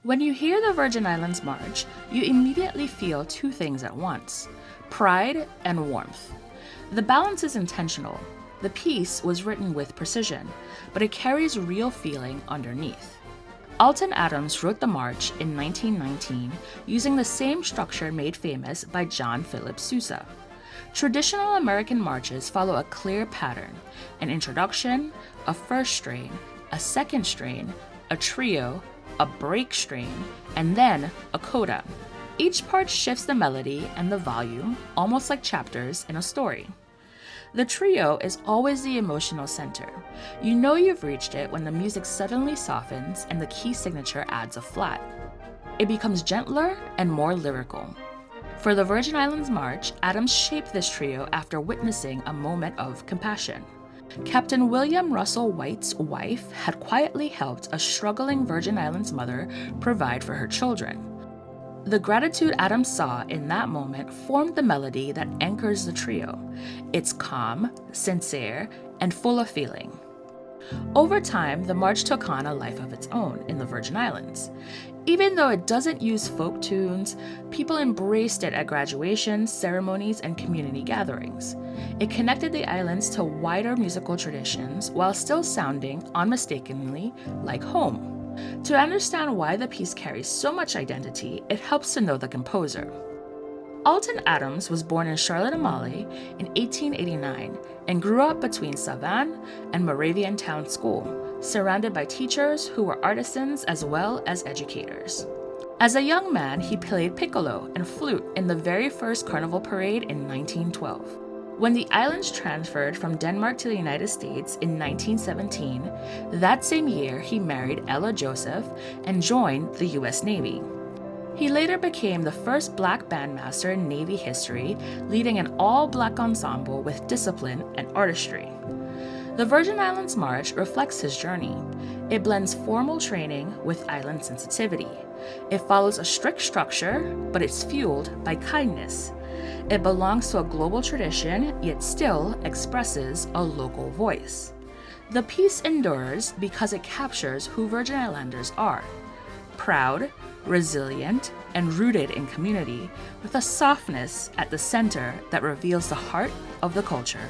When you hear the Virgin Islands March, you immediately feel two things at once: pride and warmth. The balance is intentional. The piece was written with precision, but it carries real feeling underneath. Alton Adams wrote the march in 1919 using the same structure made famous by John Philip Sousa. Traditional American marches follow a clear pattern: an introduction, a first strain, a second strain, a trio, a break strain, and then a coda. Each part shifts the melody and the volume, almost like chapters in a story. The trio is always the emotional center. You know you've reached it when the music suddenly softens and the key signature adds a flat. It becomes gentler and more lyrical. For the Virgin Islands March, Adams shaped this trio after witnessing a moment of compassion. Captain William Russell White's wife had quietly helped a struggling Virgin Islands mother provide for her children. The gratitude Adams saw in that moment formed the melody that anchors the trio. It's calm, sincere, and full of feeling. Over time, the march took on a life of its own in the Virgin Islands. Even though it doesn't use folk tunes, people embraced it at graduations, ceremonies, and community gatherings. It connected the islands to wider musical traditions while still sounding unmistakably like home. To understand why the piece carries so much identity, it helps to know the composer. Alton Adams was born in Charlotte Amalie in 1889 and grew up between Savannah and Moravian Town School, surrounded by teachers who were artisans as well as educators. As a young man, he played piccolo and flute in the very first carnival parade in 1912. When the islands transferred from Denmark to the United States in 1917, that same year he married Ella Joseph and joined the U.S. Navy. He later became the first Black bandmaster in Navy history, leading an all-Black ensemble with discipline and artistry. The Virgin Islands March reflects his journey. It blends formal training with island sensitivity. It follows a strict structure, but it's fueled by kindness. It belongs to a global tradition, yet still expresses a local voice. The piece endures because it captures who Virgin Islanders are: proud, resilient, and rooted in community, with a softness at the center that reveals the heart of the culture.